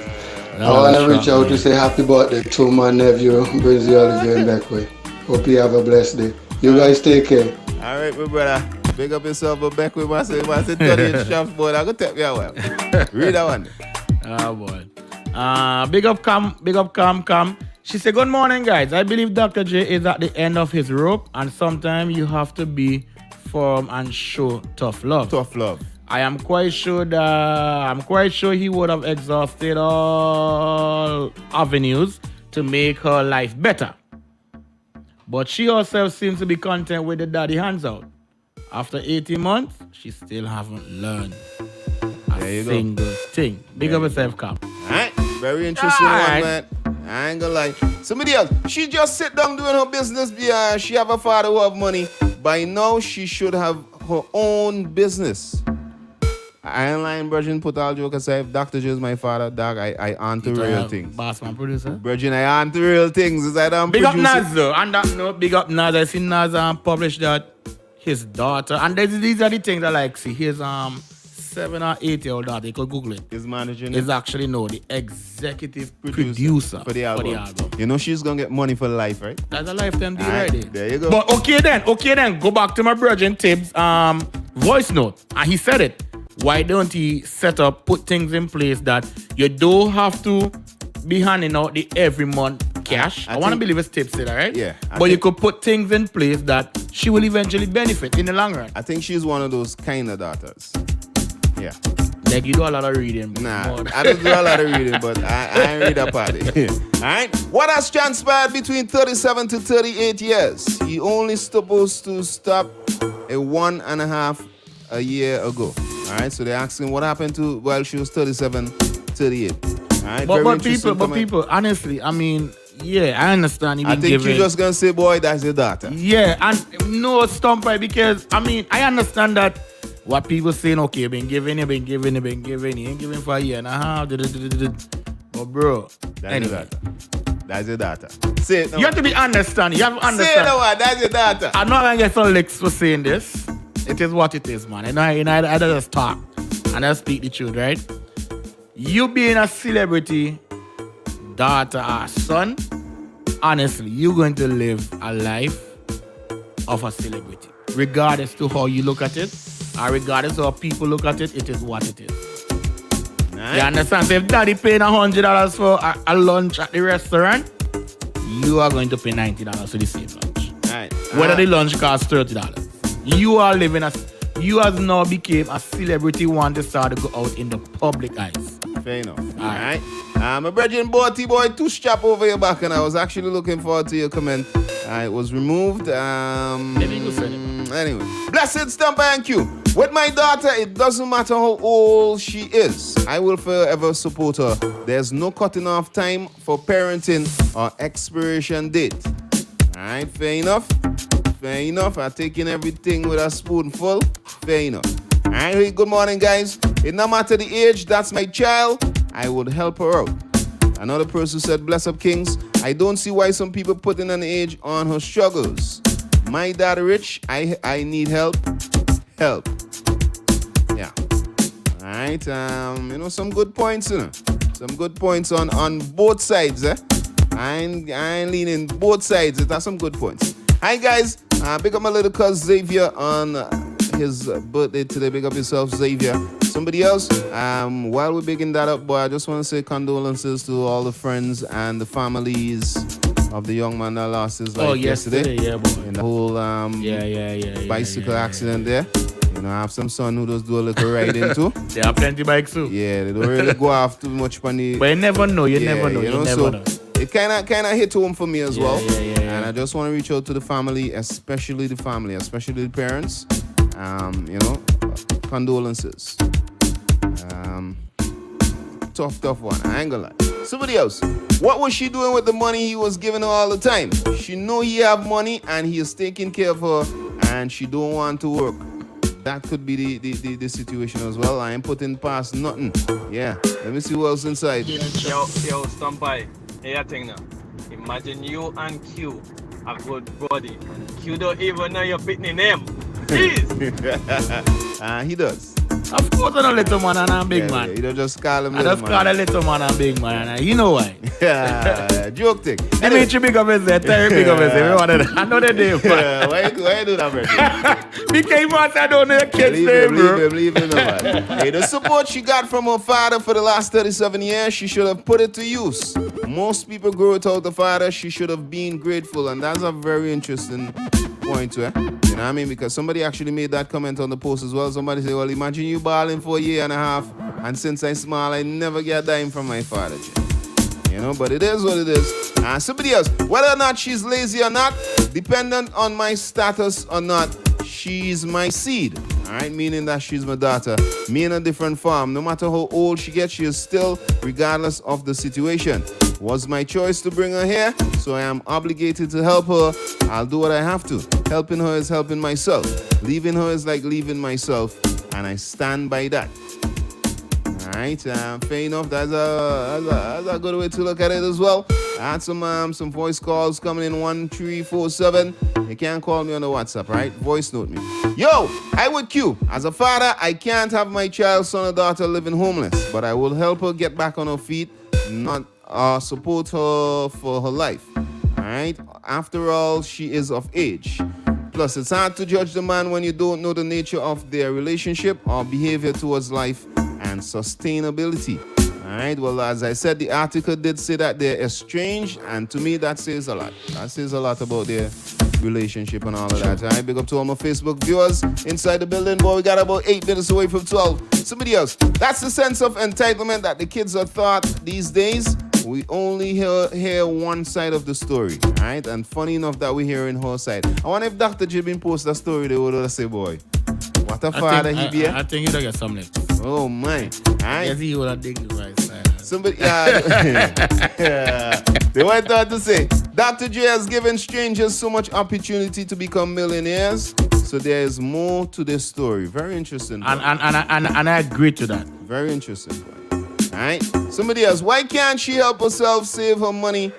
I want to reach out to say happy birthday to my nephew, Brizzy Oliver in Beckway. Hope you have a blessed day. You guys take care. All right, my brother. Big up yourself, but back with myself. I said 30 straps, boy. I'm going to take me a while. Read that one. Oh, boy. Big up, Cam. She said, good morning, guys. I believe Dr. J is at the end of his rope, and sometimes you have to be firm and show tough love. Tough love. I am quite sure he would have exhausted all avenues to make her life better. But she herself seems to be content with the daddy hands out. After 18 months, she still haven't learned a single thing. Big up yourself, Cam. Alright, very interesting one, man. I ain't gonna lie. Somebody else, she just sit down doing her business. She have a father who have money. By now, she should have her own business. I ain't lying, Virgin. Put all joke aside. Dr. J is my father, dog. I aunt the real things. Boss man producer. Virgin, I aunt the real things. Is that big up Naz, though. And that note, big up Naz. I see Naz published that his daughter, and these are the things I like. See, his 7 or 8-year-old daughter, you could Google it. Is managing. Is actually the executive producer for the album. You know she's gonna get money for life, right? That's a lifetime deal, right? There you go. But okay then. Go back to my Virgin Tibbs voice note, and he said it. Why don't he put things in place that you don't have to be handing out the every month cash? I want to believe it's Tibbs said that, right? Yeah. But you could put things in place that she will eventually benefit in the long run. I think she's one of those kind of daughters. Yeah. Like you do a lot of reading. Nah, I don't do a lot of reading, but I ain't read that part. All right. What has transpired between 37 to 38 years? He only supposed to stop a 1.5 a year ago. All right. So they're asking what happened to while she was 37, 38. All right. But people, honestly, I mean, yeah, I understand. I think you're just gonna say, boy, that's your daughter. Yeah, and no stump by because I mean I understand that. What people saying, okay, been giving, you ain't giving for a year and a half. But bro, That's your daughter. Say it now. You have to be understanding. You have to understand. Say it now, that's your daughter. I'm not gonna get some licks for saying this. It is what it is, man. I just talk and I speak the truth, right? You being a celebrity, daughter or son, honestly, you're going to live a life of a celebrity. Regardless to how you look at it, or regardless of how people look at it, it is what it is. Nice. You understand? So if daddy paying $100 for a lunch at the restaurant, you are going to pay $90 for the same lunch. Right. Whether the lunch costs $30. You are living you has now became a celebrity want to start to go out in the public eyes. Fair enough. All right. My brethren, boy, two strap over your back, and I was actually looking forward to your comment. It was removed. Maybe you send it. Anyway, blessed Stamper and Q. With my daughter, it doesn't matter how old she is. I will forever support her. There's no cutting off time for parenting or expiration date. All right, fair enough. Fair enough. I'm taking everything with a spoonful. Fair enough. All right, good morning, guys. It no matter the age, that's my child. I would help her out. Another person said, bless up, Kings. I don't see why some people putting an age on her struggles. My dad rich. I need help. Help. Yeah. All right. Some good points, Some good points on both sides, I ain't leaning both sides. That's some good points. Hi, guys. Big up my little cousin Xavier on his birthday today. Big up yourself, Xavier. Somebody else, while we're bigging that up, boy, I just want to say condolences to all the friends and the families of the young man that lost his life yesterday. Yeah, boy. In the whole bicycle accident there. I have some son who does do a little riding too. They have plenty bikes too. Yeah, they don't really go off too much money. But you never know. You never know. It kind of hit home for me as well. Yeah. And I just want to reach out to the family, especially the parents. Condolences. Tough one. I ain't gonna lie. Somebody else. What was she doing with the money he was giving her all the time? She know he have money and he is taking care of her and she don't want to work. that could be the situation as well. I ain't putting past nothing. Yeah. Let me see what else inside. Yo, Stumpy. Hey, I think now. Imagine you and Q a good body. Q don't even know your pitney name. Jeez. He does. Of course, I'm a little man and I'm a big man. You don't just call him I little just man. call a little man and big man. And you know why? Yeah, joke thing. Dimitri big up his head, Terry big up his head. I know the name. Yeah, why you do that, bro? Because once I don't know the kid's name, bro. Leave him, man. Hey, the support she got from her father for the last 37 years, she should have put it to use. Most people grow without the father. She should have been grateful, and that's a very interesting point to it. You know what I mean? Because somebody actually made that comment on the post as well. Somebody said, well, imagine you balling for a year and a half, and since I'm small, I never get a dime from my father. You know, but it is what it is. And somebody else, whether or not she's lazy or not, dependent on my status or not, she's my seed. All right, meaning that she's my daughter. Me in a different form. No matter how old she gets, she is still, regardless of the situation. Was my choice to bring her here, so I am obligated to help her. I'll do what I have to. Helping her is helping myself. Leaving her is like leaving myself, and I stand by that. All right, fair enough. That's a good way to look at it as well. I had some voice calls coming in 1347. You can't call me on the WhatsApp, right? Voice note me. Yo, I would Q. As a father, I can't have my child, son or daughter living homeless, but I will help her get back on her feet, not support her for her life. All right. After all, she is of age. Plus, it's hard to judge the man when you don't know the nature of their relationship or behavior towards life and sustainability. All right. Well, as I said, the article did say that they're estranged, and to me, that says a lot. That says a lot about their relationship and all of that. All right. Big up to all my Facebook viewers inside the building. Boy, we got about 8 minutes away from 12. Somebody else. That's the sense of entitlement that the kids are taught these days. We only hear one side of the story, all right? And funny enough that we're hearing her side. I wonder if Dr. Jibin post a story, they would have say, boy, what a father he be. I think he don't get some next. Oh, my. All right? Yes, he would have digged right side. Somebody, they went on to say, Dr. J has given strangers so much opportunity to become millionaires, so there is more to this story. Very interesting. And I agree to that. Very interesting, boy. All right. Somebody else. Why can't she help herself, save her money,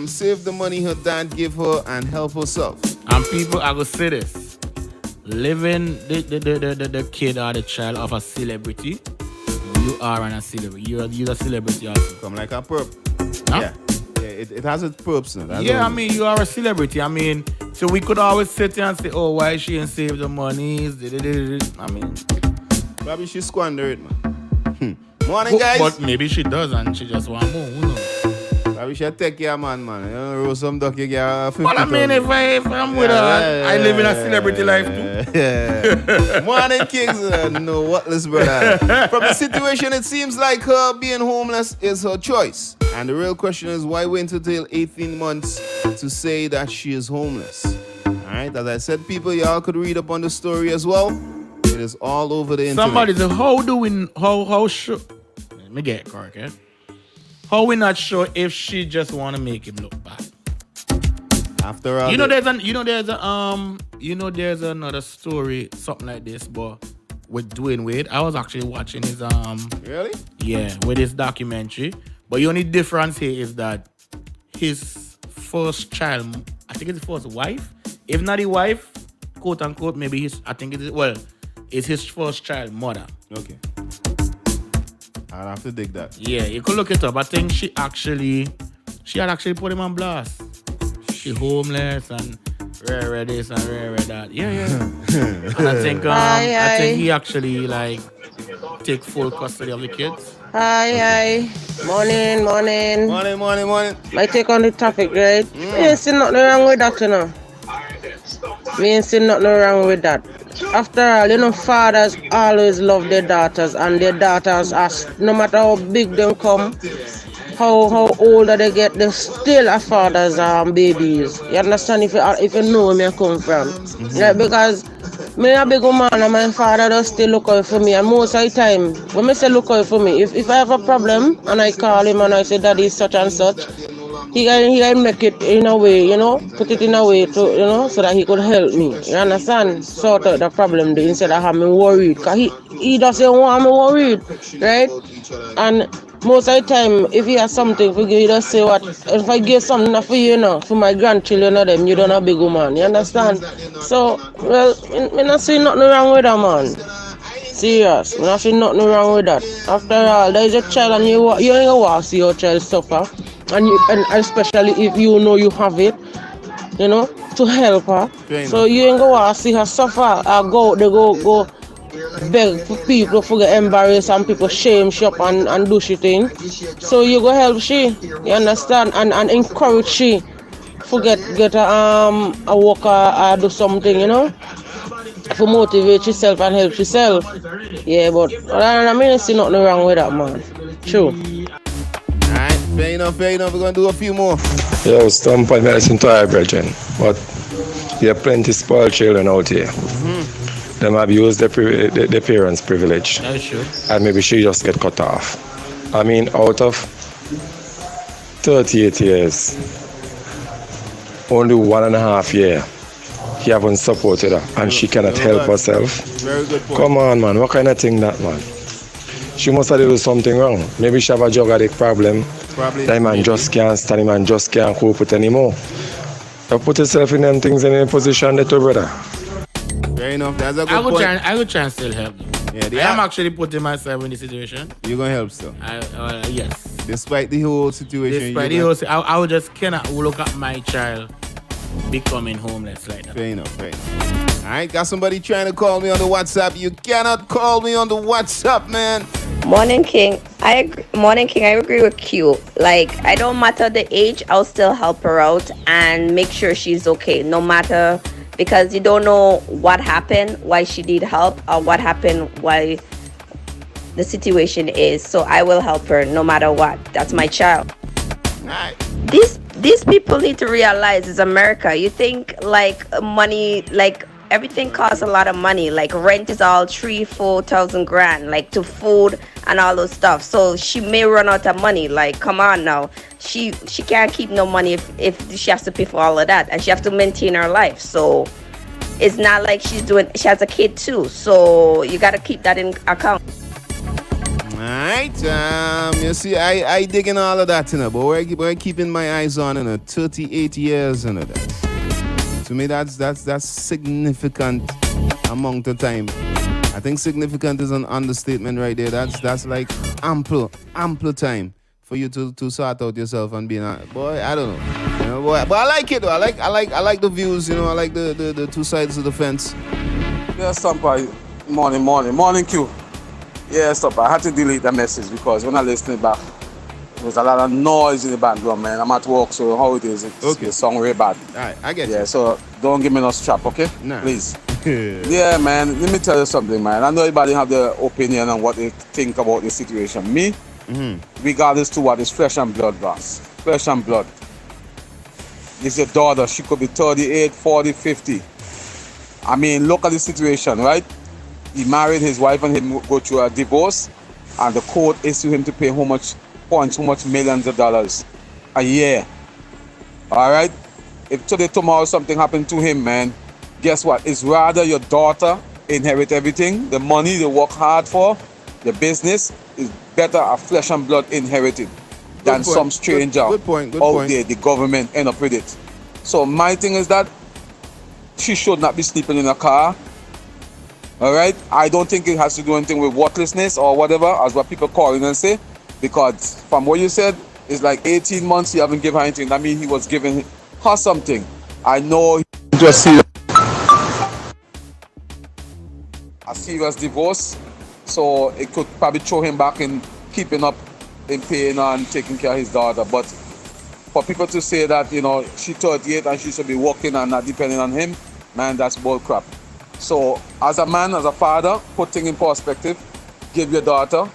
save the money her dad give her, and help herself? And people, I will say this: living the kid or the child of a celebrity, you are a celebrity. You're a celebrity also. Come like a perp. Huh? Yeah. It has its perps now. I mean, you are a celebrity. I mean, so we could always sit here and say, oh, why she ain't save the money? I mean, probably she squander it, man. Morning, guys. But maybe she does and she just want more. Who knows? Probably she take care, man. You know, roast some duck, you get 50. Well, I mean, if I'm with her, I live in a celebrity life too. Yeah. Morning, Kings. No, whatless, brother. From the situation, it seems like her being homeless is her choice. And the real question is, why wait until 18 months to say that she is homeless? All right, as I said, people, y'all could read up on the story as well. It is all over the internet. Somebody said, how sure? Let me get it correct, eh? How we not sure if she just want to make him look bad? After all, there's another story, something like this, but with Dwayne Wade. I was actually watching his Really? Yeah, with his documentary. But the only difference here is that his first child, I think it's his first wife. If not his wife, quote unquote, maybe it's his first child mother. Okay. I'll have to dig that. Yeah, you could look it up. I think she had actually put him on blast. She homeless and rare this and rare that. Yeah. And I think he actually take full custody of the kids. Hi. Morning. Morning. My take on the topic, right? Me ain't see nothing wrong with that, you know. After all, fathers always love their daughters, and their daughters, no matter how big them come, how older they get, they're still a father's babies. You understand? If you know where I come from. Like, because me a big woman and my father does still look out for me, and most of the time, when I say look out for me, if I have a problem and I call him and I say, Daddy, such and such, he can make it in a way, put it in a way to, so that he could help me. You understand? Sort out the problem there instead of having worried. Because he doesn't want me worried, right? And most of the time, if he has something for you, he just say what, if I get something for you, for my grandchildren or them, you don't a big woman. You understand? So, well, I not see nothing wrong with that, man. Serious, I not see nothing wrong with that. After all, there is a child and you ain't want to see your child suffer. And especially if you know you have it, to help her. So you ain't go want to see her suffer or go beg for people to get embarrassed and people shame she up and do she thing. So you go help she, you understand, and encourage she get a worker or do something, to motivate yourself and help yourself. Yeah, but I mean, I see nothing wrong with that, man. True. Alright, fair enough. We're gonna do a few more. Yo, some point medicine to our brethren, but there are plenty spoiled children out here. Them abuse their parents' privilege. That's true. And maybe she just get cut off. I mean, out of 38 years, only 1.5 years, he haven't supported her, and she cannot help herself. Very good point. Come on, man. What kind of thing that, man? She must have done something wrong. Maybe she have a drug addict problem. Probably. That man just can't stand him and just can't cope with anymore. You put yourself in them things in a position that, brother. Fair enough. That's a good point. I would try and still help you. Yeah, I am actually putting myself in this situation. You're gonna help still. Yes. Despite the whole situation. I would just cannot look at my child becoming homeless like that. Fair enough. Alright, got somebody trying to call me on the WhatsApp. You cannot call me on the WhatsApp, man. Morning King, I agree with Q. Like, I don't matter the age, I'll still help her out and make sure she's okay, no matter, because you don't know what happened, why she need help, or what happened, why the situation is. So I will help her no matter what. That's my child. These people need to realize it's America. You think like money, like everything costs a lot of money. Like rent is all 3,000-4,000 grand, like to food and all those stuff. So she may run out of money. Like, come on now. She can't keep no money if she has to pay for all of that, and she have to maintain her life. So it's not like she has a kid too. So you got to keep that in account. Alright, you see, I dig in all of that, but we're keeping my eyes on 38 years, that. To me, that's significant amount of time. I think significant is an understatement right there. That's like ample time for you to sort out yourself and being boy. I don't know, boy, but I like it though. I like the views, I like the two sides of the fence. Yeah, Stamper. Morning, Q. Yeah, stop. I had to delete the message because when I listened back, there was a lot of noise in the background, man. I'm at work, so how it is, the song very bad. Alright, I get you. Yeah, so don't give me no strap, okay? Nah. Please. Yeah, man, let me tell you something, man. I know everybody have their opinion on what they think about this situation. Me, regardless to what is flesh and blood, boss. Flesh and blood. This is your daughter. She could be 38, 40, 50. I mean, look at the situation, right? He married his wife and him go through a divorce, and the court issued him to pay how much millions of dollars a year. All right? If today, tomorrow something happened to him, man, guess what? It's rather your daughter inherit everything, the money they work hard for, the business is better a flesh and blood inherited than some stranger out there, the government end up with it. So my thing is that she should not be sleeping in a car. All right, I don't think it has to do anything with worthlessness or whatever, as what people call it and say, because from what you said, it's like 18 months you haven't given her anything. That means he was giving her something. I know he just see a serious divorce, so it could probably throw him back in keeping up in paying and taking care of his daughter. But for people to say that, she's 38 and she should be working and not depending on him, man, that's bull crap. So, as a man, as a father, put things in perspective, give your daughter.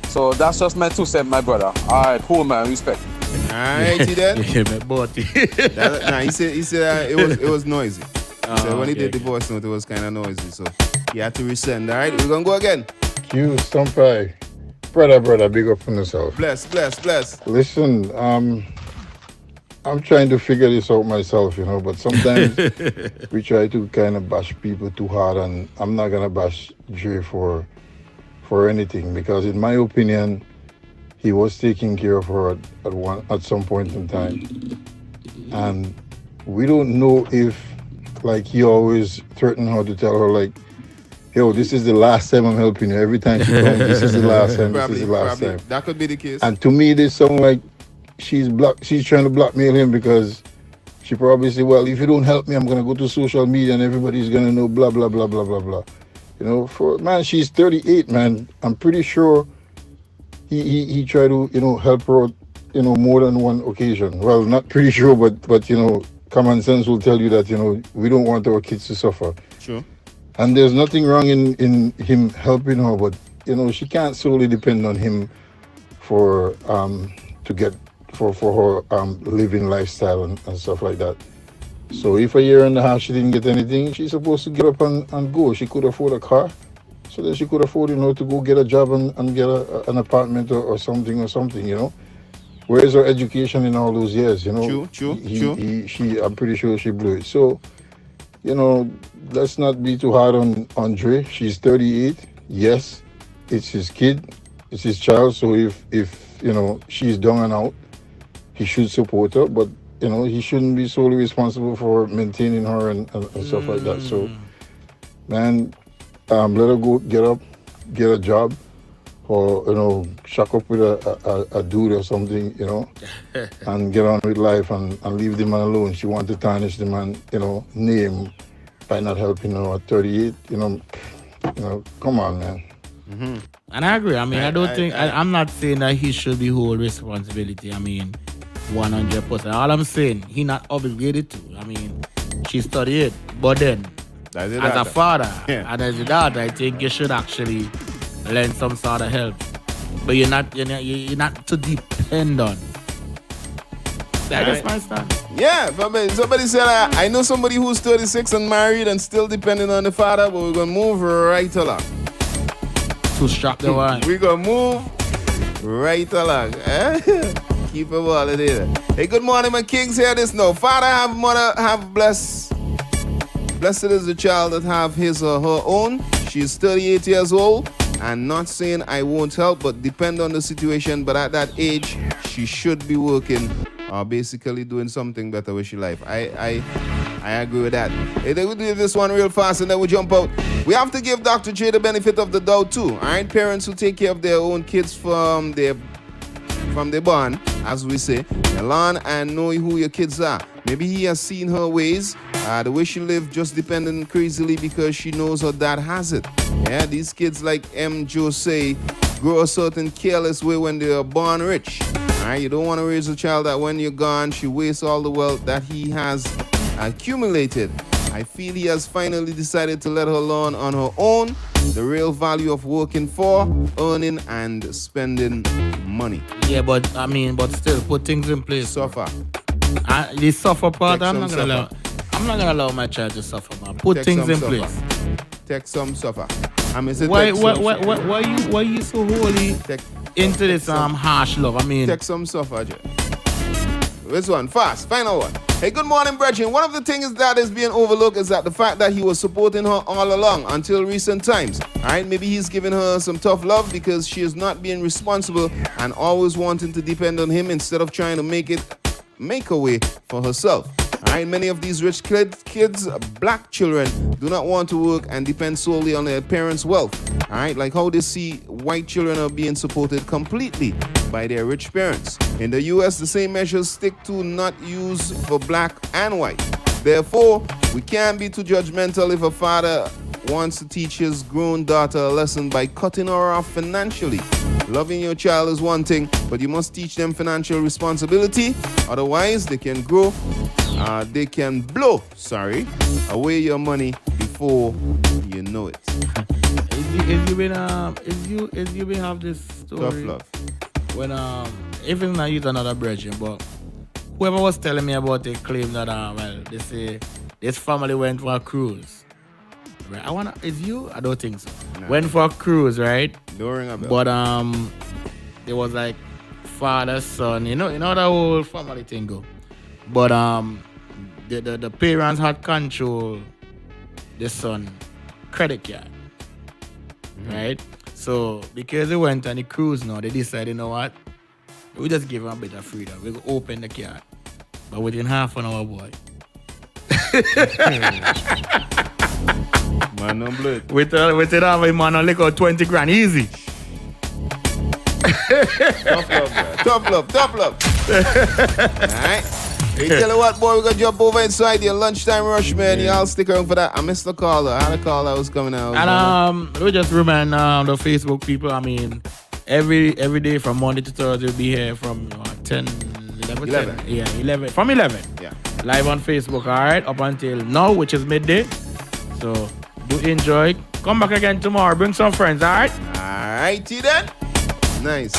So, that's just my 2 cents, my brother. All right, cool, man, respect. All right, see that? Yeah, my body. He said it was noisy. He said when he did the voice note, it was kind of noisy, so he had to resend. All right, we're going to go again. Q, Stumpy. Brother, big up on yourself. Bless. Listen, I'm trying to figure this out myself, but sometimes we try to kind of bash people too hard, and I'm not gonna bash Dre for anything, because in my opinion, he was taking care of her at some point in time, and we don't know if, like, he always threatened her to tell her, like, yo, this is the last time I'm helping you. Every time she comes, this is the last time. This is the last time. That could be the case. And to me, this sounds like she's trying to blackmail him, because she probably said, well, if you don't help me, I'm gonna go to social media and everybody's gonna know blah blah blah blah blah blah. She's 38, man. I'm pretty sure he tried to help her out, more than one occasion. Well, not pretty sure, but common sense will tell you that we don't want our kids to suffer. Sure. And there's nothing wrong in him helping her, but she can't solely depend on him for her living lifestyle and stuff like that. So if a year and a half she didn't get anything, she's supposed to get up and go. She could afford a car, so that she could afford to go get a job and get an apartment or something. Where's her education in all those years? True. I'm pretty sure she blew it. So let's not be too hard on Dre. She's 38. Yes, it's his kid, it's his child. So if she's down and out, he should support her. But he shouldn't be solely responsible for maintaining her and stuff like that. So, man, let her go get a job, or shack up with a dude or something, and get on with life and leave the man alone. She wants to tarnish the man, name by not helping her at 38. Come on, man. Mm-hmm. And I agree. I mean, I'm not saying that he should be whole responsibility. I mean, 100%. All I'm saying, he not obligated to. I mean, she's 38, but then as a father and as a daughter, I think you should actually lend some sort of help. But you're not to depend on. That's my stand. Yeah, somebody said, I know somebody who's 36 and married and still depending on the father, but we're going to move right along. To strap the one. We're going to move right along. Keep it all it is. Hey, good morning, my kings. Hear this now. Father have, mother have, blessed. Blessed is the child that have his or her own. She's 38 years old. And not saying I won't help, but depend on the situation. But at that age, she should be working or basically doing something better with your life. I agree with that. Hey, they will do this one real fast and then we jump out. We have to give Dr. J the benefit of the doubt too. All right, parents who take care of their own kids from their barn, as we say, learn and know who your kids are. Maybe he has seen her ways, the way she lived, just depending crazily because she knows her dad has it. Yeah, these kids, like M. Joe say, grow a certain careless way when they are born rich. All right, you don't want to raise a child that when you're gone, she wastes all the wealth that he has accumulated. I feel he has finally decided to let her learn on her own the real value of working for, earning, and spending money. Yeah, but still, put things in place. Suffer. The suffer part, I'm not gonna allow my child to suffer, man. Put things in place. Take some suffer. Why you so holy into this harsh love? I mean, take some suffer, Jay. This one, fast, final one. Hey, good morning, brethren. One of the things that is being overlooked is that the fact that he was supporting her all along until recent times. All right, maybe he's giving her some tough love because she is not being responsible and always wanting to depend on him instead of trying to make a way for herself. All right, many of these rich kids, black children, do not want to work and depend solely on their parents' wealth. All right, like how they see white children are being supported completely by their rich parents. In the U.S., the same measures stick to not use for black and white. Therefore, we can't be too judgmental if a father wants to teach his grown daughter a lesson by cutting her off financially. Loving your child is one thing, but you must teach them financial responsibility. Otherwise, they can blow away your money before you know it. If you been have this story, tough love. When even now use another brethren, but whoever was telling me about the claim that they say this family went for a cruise. Right? I don't think so. No. Went for a cruise, right? Don't ring a bell. But there was like father, son, you know the whole family thing go. But the parents had control the son credit card. Right? So because they went on the cruise now, they decided, you know what? We just give him a bit of freedom. We go open the card. But within half an hour, boy. Man on blood. Within half a man on lick out 20 grand easy. Tough love. Alright. Hey, tell you what, boy, we're gonna jump over inside your lunchtime rush, man. Y'all stick around for that. I missed the caller. I had a call that was coming out. And we just remind the Facebook people, I mean, every day from Monday to Thursday, we'll be here from 10, 11. Yeah, 11. From 11. Yeah. Live on Facebook, all right? Up until now, which is midday. So, do enjoy. Come back again tomorrow. Bring some friends, all right? All righty then. Nice.